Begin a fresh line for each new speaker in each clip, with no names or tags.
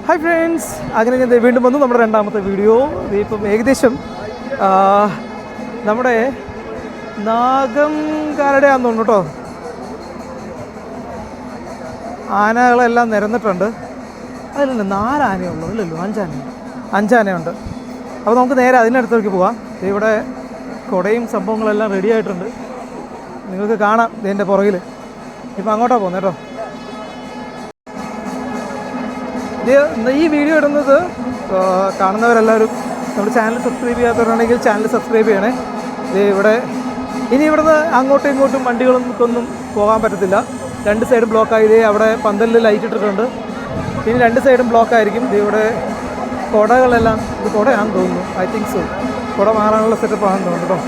Hi friends, അങ്ങനെ ഞാൻ വീണ്ടും വന്നു നമ്മുടെ രണ്ടാമത്തെ വീഡിയോ. ഇപ്പം ഏകദേശം നമ്മുടെ നാഗംകാരുടെ ആണെന്ന് തോന്നുന്നു കേട്ടോ. ആനകളെല്ലാം നിരന്നിട്ടുണ്ട്. അതിലല്ല 4 ആനയുള്ളൂ, ഇല്ലല്ലോ 5 ആനയുണ്ട്. അപ്പോൾ നമുക്ക് നേരെ അതിനടുത്തേക്ക് പോവാം. ഇവിടെ കുടയും സംഭവങ്ങളെല്ലാം റെഡി ആയിട്ടുണ്ട്, നിങ്ങൾക്ക് കാണാം ഇതിൻ്റെ പുറകിൽ. ഇപ്പം അങ്ങോട്ടാണ് പോകുന്നത് കേട്ടോ. ഈ വീഡിയോ ഇടുന്നത് കാണുന്നവരെല്ലാവരും നമ്മുടെ ചാനൽ സബ്സ്ക്രൈബ് ചെയ്യാത്തവരുണ്ടെങ്കിൽ ചാനൽ സബ്സ്ക്രൈബ് ചെയ്യണേ. ഇവിടെ ഇനി ഇവിടുന്ന് അങ്ങോട്ടും ഇങ്ങോട്ടും വണ്ടികളൊന്നും പോകാൻ പറ്റത്തില്ല. 2 സൈഡും ബ്ലോക്കായി. അവിടെ പന്തലിൽ ലൈറ്റ് ഇട്ടിട്ടുണ്ട്. ഇനി 2 സൈഡും ബ്ലോക്കായിരിക്കും. ഇവിടെ കുടകളെല്ലാം, ഇത് കുടയാണെന്ന് തോന്നുന്നു, ഐ തിങ്ക് സോ. കുട മാറാനുള്ള സെറ്റപ്പ് ആണെന്ന് തോന്നുന്നു കേട്ടോ.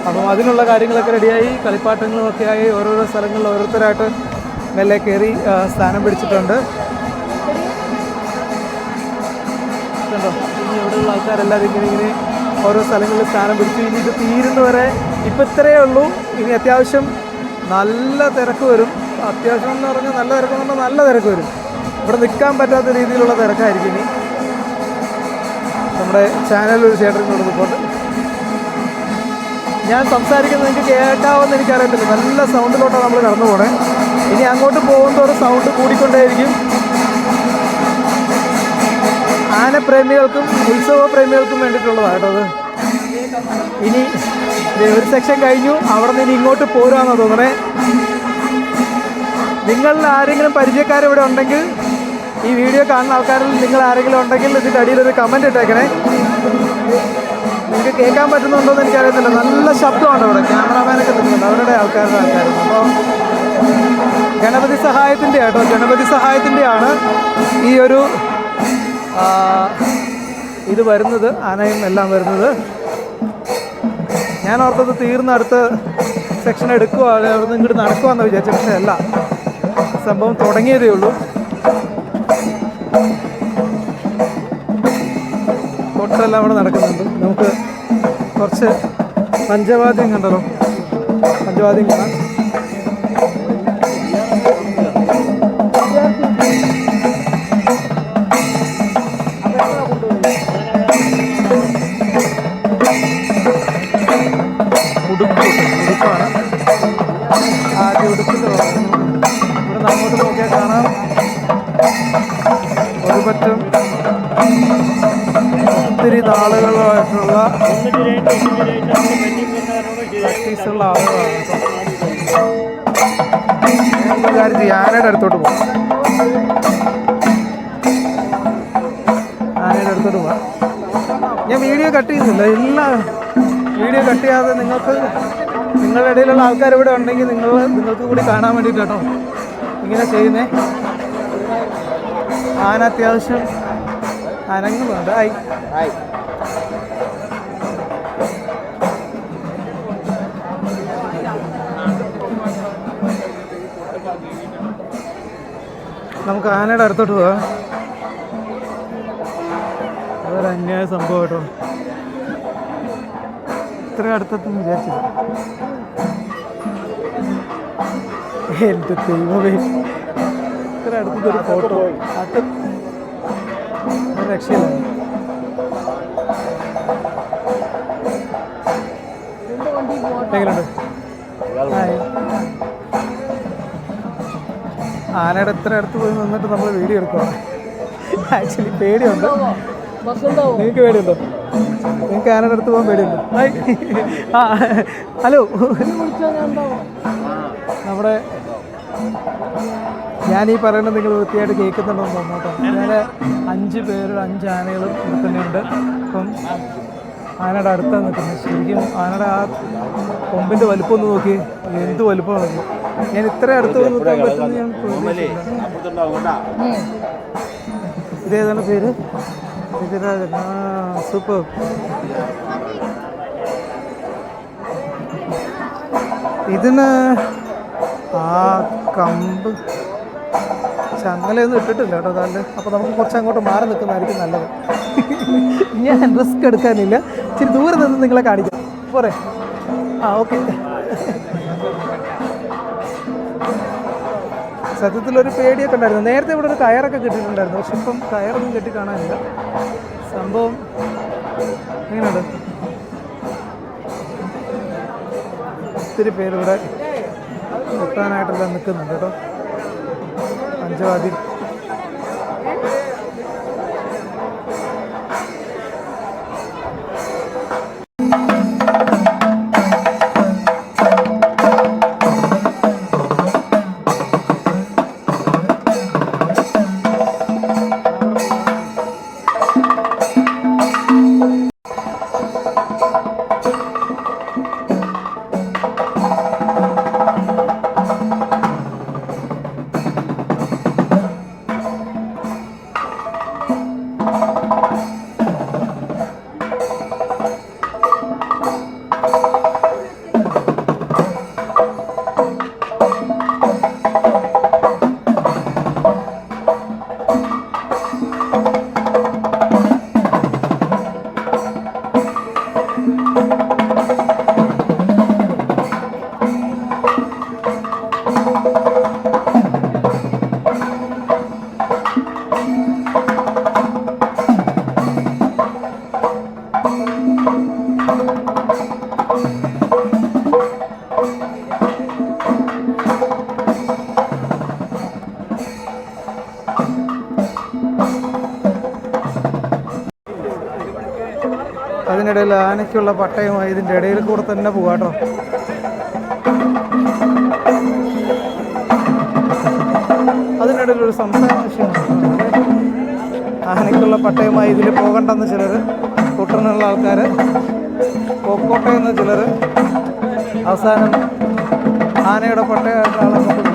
അപ്പം അതിനുള്ള കാര്യങ്ങളൊക്കെ റെഡിയായി, കളിപ്പാട്ടങ്ങളുമൊക്കെ ആയി ഓരോരോ സ്ഥലങ്ങളിൽ ഓരോരുത്തരായിട്ട് മെല്ലെ കയറി സ്ഥാനം പിടിച്ചിട്ടുണ്ട്. ോ ഇനി ഇവിടെയുള്ള ആൾക്കാരെല്ലാവരും ഇങ്ങനെ ഓരോ സ്ഥലങ്ങളിൽ സ്ഥാനം പിടിച്ചു. ഇനി ഇത് തീരുന്നവരെ ഇപ്പം ഇത്രയേ ഉള്ളൂ. ഇനി അത്യാവശ്യം നല്ല തിരക്ക് വരും. അത്യാവശ്യം എന്ന് പറഞ്ഞാൽ നല്ല തിരക്കെന്ന് പറഞ്ഞാൽ നല്ല തിരക്ക് വരും. ഇവിടെ നിൽക്കാൻ പറ്റാത്ത രീതിയിലുള്ള തിരക്കായിരിക്കും. ഇനി നമ്മുടെ ചാനലൊരു ചേട്ടനോട് റിപ്പോർട്ട്. ഞാൻ സംസാരിക്കുന്നത് നിങ്ങൾക്ക് കേൾക്കാമെന്ന് എനിക്കറിയത്തില്ല. നല്ല സൗണ്ടിലോട്ടാണ് നമ്മൾ കടന്നു പോകണേ. ഇനി അങ്ങോട്ട് പോകുന്നതോറും സൗണ്ട് കൂടിക്കൊണ്ടേയിരിക്കും. ആനപ്രേമികൾക്കും ഉത്സവ പ്രേമികൾക്കും വേണ്ടിയിട്ടുള്ളതാണ് കേട്ടോ അത്. ഇനി ഒരു സെക്ഷൻ കഴിഞ്ഞു, അവിടെ നിന്ന് ഇനി ഇങ്ങോട്ട് പോരാന്നാണ് തോന്നണേ. നിങ്ങളിൽ ആരെങ്കിലും പരിചയക്കാരിവിടെ ഉണ്ടെങ്കിൽ, ഈ വീഡിയോ കാണുന്ന ആൾക്കാരിൽ നിങ്ങൾ ആരെങ്കിലും ഉണ്ടെങ്കിൽ ഇതിൻ്റെ അടിയിലൊരു കമൻറ്റ് ഇട്ടേക്കണേ. നിങ്ങൾക്ക് കേൾക്കാൻ പറ്റുന്നുണ്ടോ എന്ന് എനിക്കറിയത്തില്ല. നല്ല ശബ്ദമാണ് ഇവിടെ. ക്യാമറാമാനൊക്കെ നിൽക്കുന്നുണ്ട്, അവരുടെ ആൾക്കാരാണ്. അപ്പോൾ ഗണപതി സഹായത്തിൻ്റെ കേട്ടോ, ഗണപതി സഹായത്തിൻ്റെയാണ് ഈ ഒരു ഇത് വരുന്നത്, ആനയും എല്ലാം വരുന്നത്. ഞാൻ ഓർത്തത് തീർന്ന അടുത്ത സെക്ഷൻ എടുക്കുക, അവിടെ നിന്ന് ഇങ്ങോട്ട് നടക്കുവാന്ന് വിചാരിച്ചു. പക്ഷേ അല്ല, സംഭവം തുടങ്ങിയതേ ഉള്ളൂ. തൊട്ടെല്ലാം അവിടെ നടക്കുന്നുണ്ട്. നമുക്ക് കുറച്ച് പഞ്ചവാദ്യം കണ്ടല്ലോ, പഞ്ചവാദ്യം കാണാം. ഉടുപ്പാണ് ആദ്യം ഉടുപ്പിൻ്റെ ഇവിടെ അങ്ങോട്ട് നോക്കിയാൽ കാണാം. ഒരു പറ്റം ഒത്തിരി നാളുകളായിട്ടുള്ള പ്രാക്ടീസുള്ള ആളുകളാണ്. ഞാനൊരു കാര്യം ചെയ്യും, ആനയുടെ അടുത്തോട്ട് പോകാം. ആനയുടെ അടുത്തോട്ട് പോകാം. ഞാൻ വീഡിയോ കട്ട് ചെയ്യുന്നില്ല, എല്ലാ വീഡിയോ കട്ട് ചെയ്യാതെ നിങ്ങളുടെ ഇടയിലുള്ള ആൾക്കാർ ഇവിടെ ഉണ്ടെങ്കിൽ നിങ്ങൾക്ക് കൂടി കാണാൻ വേണ്ടിയിട്ട് കേട്ടോ ഇങ്ങനെ ചെയ്യുന്നേ. ആന അത്യാവശ്യം അനങ്ങുന്നുണ്ട്. നമുക്ക് ആനയുടെ അടുത്തോട്ട് പോകാം. അതൊരു അന്യായ സംഭവം കേട്ടോ. ഇത്ര അടുത്തെന്ന് വിചാരിച്ചില്ല. എൻ്റെ ദൈവമേ, ഇത്ര അടുത്തൊരു ഫോട്ടോ അത് രക്ഷയില്ല. എങ്ങനെയുണ്ട്? ആനയുടെ ഇത്ര അടുത്ത് പോയി നിന്നിട്ട് നമ്മൾ വീഡിയോ എടുക്കുക. ആക്ച്വലി പേടിയുണ്ട്. നിങ്ങൾക്ക് പേടിയുണ്ടോ? നിങ്ങൾക്ക് ആനയുടെ അടുത്ത് പോകാൻ പേടിയുണ്ടോ? ഹലോ, നമ്മുടെ ഞാനീ പറയുന്നത് നിങ്ങൾ വൃത്തിയായിട്ട് കേൾക്കുന്നുണ്ടോ എന്ന് തോന്നട്ടോ. ഞാൻ 5 പേരും 5 ആനകളും ഇവിടെ തന്നെയുണ്ട്. അപ്പം ആനയുടെ അടുത്താണ് നിൽക്കുന്നത്. ശരിക്കും ആനയുടെ ആ കൊമ്പിൻ്റെ വലുപ്പം ഒന്ന് നോക്കി, എന്ത് വലുപ്പം നോക്കി. ഞാൻ ഇത്ര അടുത്ത് നിൽക്കാൻ പറ്റുമെന്ന് ഞാൻ പ്രതീക്ഷിച്ചില്ല. ഇതേതാണ് പേര്? ഇതിരാജൻ. സൂപ്പർ. ഇതിന് ആ കമ്പ് ചങ്ങലയൊന്നും ഇട്ടിട്ടില്ല കേട്ടോ കാലിൽ. അപ്പോൾ നമുക്ക് കുറച്ച് അങ്ങോട്ട് മാറി നിൽക്കുന്നതായിരിക്കും നല്ലത്. ഞാൻ റിസ്ക് എടുക്കാനില്ല, ഇച്ചിരി ദൂരെ നിന്ന് നിങ്ങളെ കാണിക്കാം പോരെ? ഓക്കെ. സത്യത്തിലൊരു പേടിയൊക്കെ ഉണ്ടായിരുന്നു. നേരത്തെ ഇവിടെ ഒരു കയറൊക്കെ കെട്ടിയിട്ടുണ്ടായിരുന്നു, പക്ഷെ ഇപ്പം കയറൊന്നും കെട്ടി കാണാനില്ല. സംഭവം എങ്ങനെയുണ്ട്? ഒത്തിരി പേരിവിടെ വെട്ടാനായിട്ടെല്ലാം നിൽക്കുന്നുണ്ട് കേട്ടോ. പഞ്ചവാദി അതിനിടയിൽ ആനയ്ക്കുള്ള പട്ടയമായി ഇതിൻ്റെ ഇടയിൽ കൂടെ തന്നെ പോകാട്ടോ. അതിനിടയിൽ ഒരു സംസാര വിഷയമാണ്. ആനയ്ക്കുള്ള പട്ടയമായി ഇതിൽ പോകണ്ടെന്ന് ചിലർ, കുട്ടനുള്ള ആൾക്കാർ പോക്കോട്ടെ എന്ന് ചിലർ. അവസാനം ആനയുടെ പട്ടയമായിട്ടാണ് അങ്ങോട്ട് പോയി.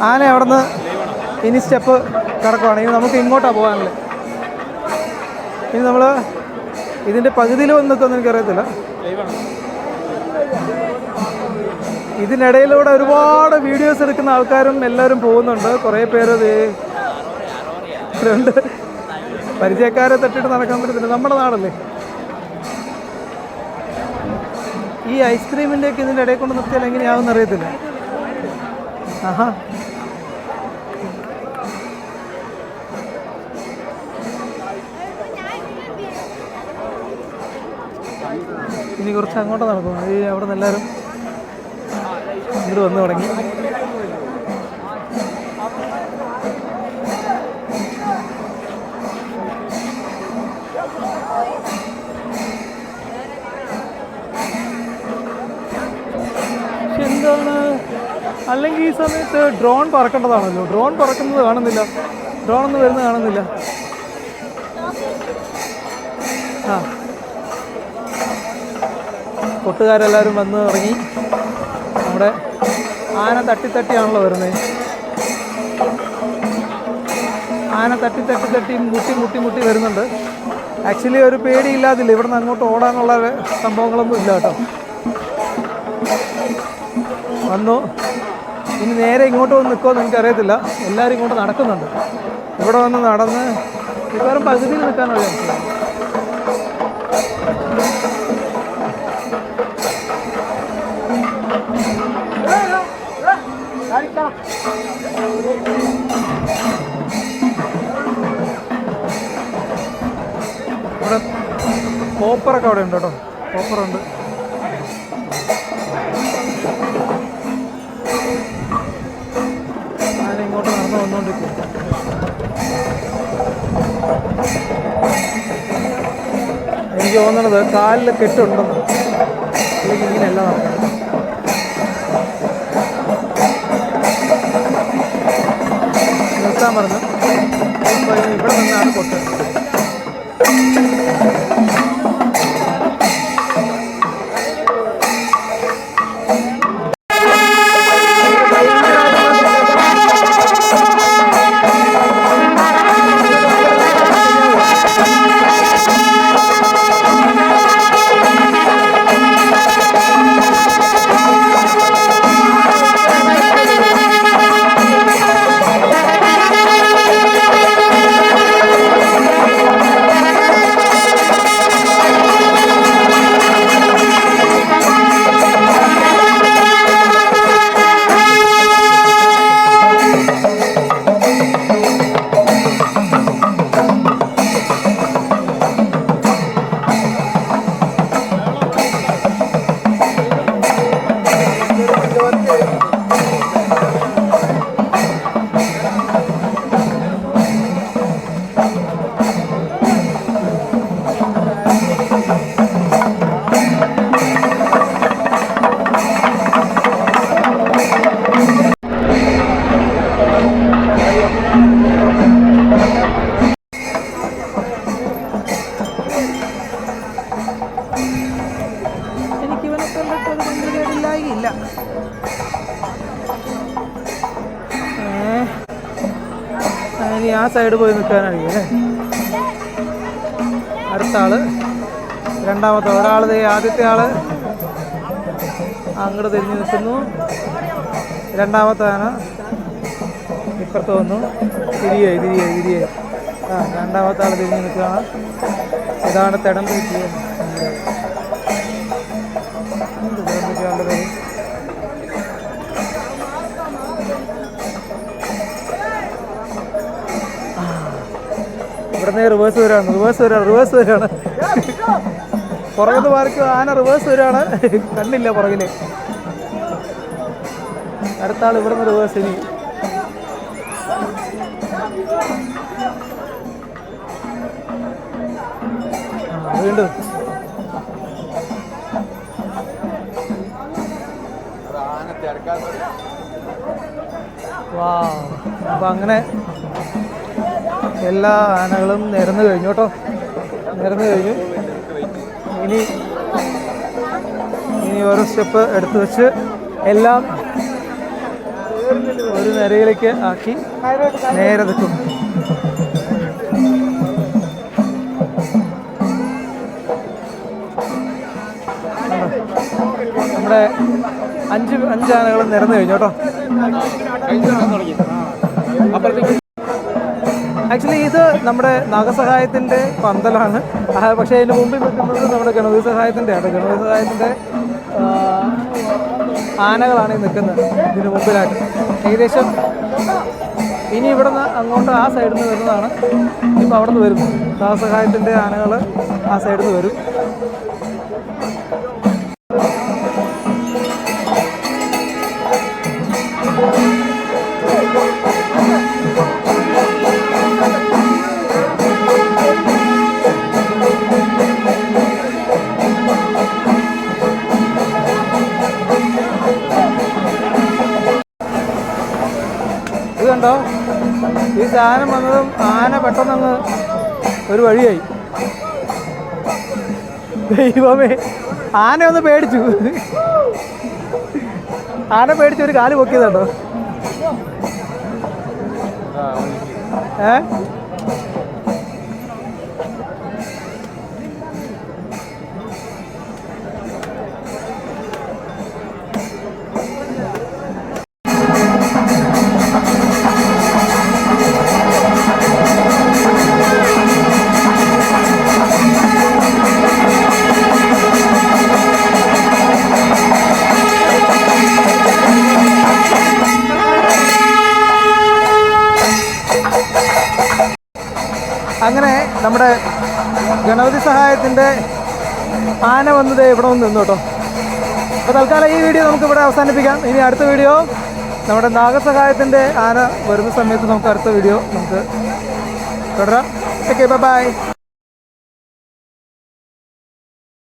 ആന അവിടെ നിന്ന് ഇനി സ്റ്റെപ്പ് കിടക്കുവാണ്. ഇനി നമുക്ക് ഇങ്ങോട്ടാണ് പോകാനുള്ളത്. ഇനി നമ്മൾ ഇതിൻ്റെ പകുതിയിൽ വന്ന് നിൽക്കുമെന്ന് എനിക്കറിയത്തില്ല. ഇതിനിടയിലൂടെ ഒരുപാട് വീഡിയോസ് എടുക്കുന്ന ആൾക്കാരും എല്ലാവരും പോകുന്നുണ്ട്. കുറേ പേര് രണ്ട് പരിചയക്കാരെ തട്ടിയിട്ട് നടക്കാൻ പറ്റത്തില്ല, നമ്മുടെ നാടല്ലേ. ഈ ഐസ്ക്രീമിൻ്റെയൊക്കെ ഇതിൻ്റെ ഇടയിൽ കൊണ്ട് നിർത്തിയാൽ എങ്ങനെയാവുമെന്ന് അറിയത്തില്ല. ആഹാ, ഇനി കുറച്ച് അങ്ങോട്ട് നടക്കും. ഈ അവിടെ നിന്ന് എല്ലാവരും ഇങ്ങോട്ട് വന്നു തുടങ്ങി. പക്ഷെ എന്താണ്, അല്ലെങ്കിൽ ഈ സമയത്ത് ഡ്രോൺ പറക്കേണ്ടതാണല്ലോ. ഡ്രോൺ പറക്കുന്നത് കാണുന്നില്ല, ഡ്രോൺ ഒന്നും വരുന്നത് കാണുന്നില്ല. ആ, കൊട്ടുകാരെല്ലാവരും വന്ന് തുടങ്ങി. നമ്മുടെ ആന തട്ടിയാണല്ലോ വരുന്നത്. ആന തട്ടി മുട്ടി വരുന്നുണ്ട്. ആക്ച്വലി ഒരു പേടിയില്ലാതില്ല. ഇവിടെ നിന്ന് അങ്ങോട്ട് ഓടാനുള്ള സംഭവങ്ങളൊന്നും ഇല്ല കേട്ടോ. വന്നു, ഇനി നേരെ ഇങ്ങോട്ട് വന്ന് നിൽക്കുമെന്ന് എനിക്കറിയത്തില്ല. എല്ലാവരും ഇങ്ങോട്ട് നടക്കുന്നുണ്ട്. ഇവിടെ വന്ന് നടന്ന് മിക്കവാറും പകുതിയിൽ നിൽക്കാനുള്ള ചാൻസ്. ഇവിടെ കോപ്പറൊക്കെ അവിടെ ഉണ്ട് കേട്ടോ, കോപ്പറുണ്ട്. ഞാൻ ഇങ്ങോട്ട് നടന്നു വന്നുകൊണ്ടിരിക്കും. എനിക്ക് തോന്നുന്നത് കാലിൽ കെട്ടുണ്ടെന്ന്, അല്ലെങ്കിൽ ഇങ്ങനെയല്ല നടക്കുന്നത്. നിർത്താൻ പറഞ്ഞു. ഇപ്പോൾ ഇവിടെ നിന്നാണ് പൊട്ട്. എനിക്കിവനെ കണ്ടിട്ടൊരു ഭയങ്കരമില്ലായില്ല. ഇനി ആ സൈഡ് പോയി നിൽക്കാനായിരിക്കും അല്ലേ? അടുത്ത ആള്, രണ്ടാമത്തെ ഒരാൾ, ആദ്യത്തെ ആള് അങ്ങോട്ട് തിരിഞ്ഞ് നിൽക്കുന്നു. രണ്ടാമത്തെ ആന ഇപ്പുറത്ത് വന്നു. തിരിയായി. രണ്ടാമത്തെ ആൾ തിരിഞ്ഞ് നിൽക്കുകയാണ്. ഇതാണ് തിടമ്പ് കിട്ടിയത്. ഇവിടുന്ന് റിവേഴ്സ് വരികയാണ്. പുറകുന്ന് മാർക്ക് ആന റിവേഴ്സ് വരികയാണ്. കണ്ടില്ല പുറകില്. അടുത്ത ആൾ ഇവിടുന്ന് റിവേഴ്സ്. ഇനി വീണ്ടും അപ്പം അങ്ങനെ എല്ലാ ആനകളും നിരന്ന് കഴിഞ്ഞു കേട്ടോ. ഇനി ഓരോ സ്റ്റെപ്പ് എടുത്തു വെച്ച് എല്ലാം ഒരു നിരയിലേക്ക് ആക്കി നേരെ നിൽക്കും. നമ്മുടെ അഞ്ച് ആനകളും നിരന്ന് കഴിഞ്ഞു കേട്ടോ. ആക്ച്വലി ഇത് നമ്മുടെ നാഗസഹായത്തിൻ്റെ പന്തലാണ്. പക്ഷേ അതിന് മുമ്പിൽ നിൽക്കുന്നത് നമ്മുടെ ഗണപതി സഹായത്തിൻ്റെ ആണ്. ഗണപതി സഹായത്തിൻ്റെ ആനകളാണ് ഈ നിൽക്കുന്നത് ഇതിന് മുമ്പിലായിട്ട്. ഏകദേശം ഇനി ഇവിടെ നിന്ന് അങ്ങോട്ട് ആ സൈഡിൽ നിന്ന് വരുന്നതാണ്. ഇപ്പോൾ അവിടെ നിന്ന് വരും. നാഗസഹായത്തിൻ്റെ ആനകൾ ആ സൈഡിൽ നിന്ന് വരും. ഇത് കണ്ടോ, ഈ സാധനം വന്നതും ആന പെട്ടെന്നങ്ങ് ഒരു വഴിയായി. ദൈവമേ, ആന ഒന്ന് പേടിച്ചു. ഒരു കാല് പൊക്കിയതുണ്ടോ? അങ്ങനെ നമ്മുടെ ഗണപതി സഹായത്തിൻ്റെ ആന വന്നത് ഇവിടെ വന്ന് നിന്നു കേട്ടോ. അപ്പോൾ തൽക്കാലം ഈ വീഡിയോ നമുക്കിവിടെ അവസാനിപ്പിക്കാം. ഇനി അടുത്ത വീഡിയോ നമ്മുടെ നാഗസഹായത്തിൻ്റെ ആന വരുന്ന സമയത്ത് നമുക്ക് അടുത്ത വീഡിയോ നമുക്ക് തുടരാം. Okay, by.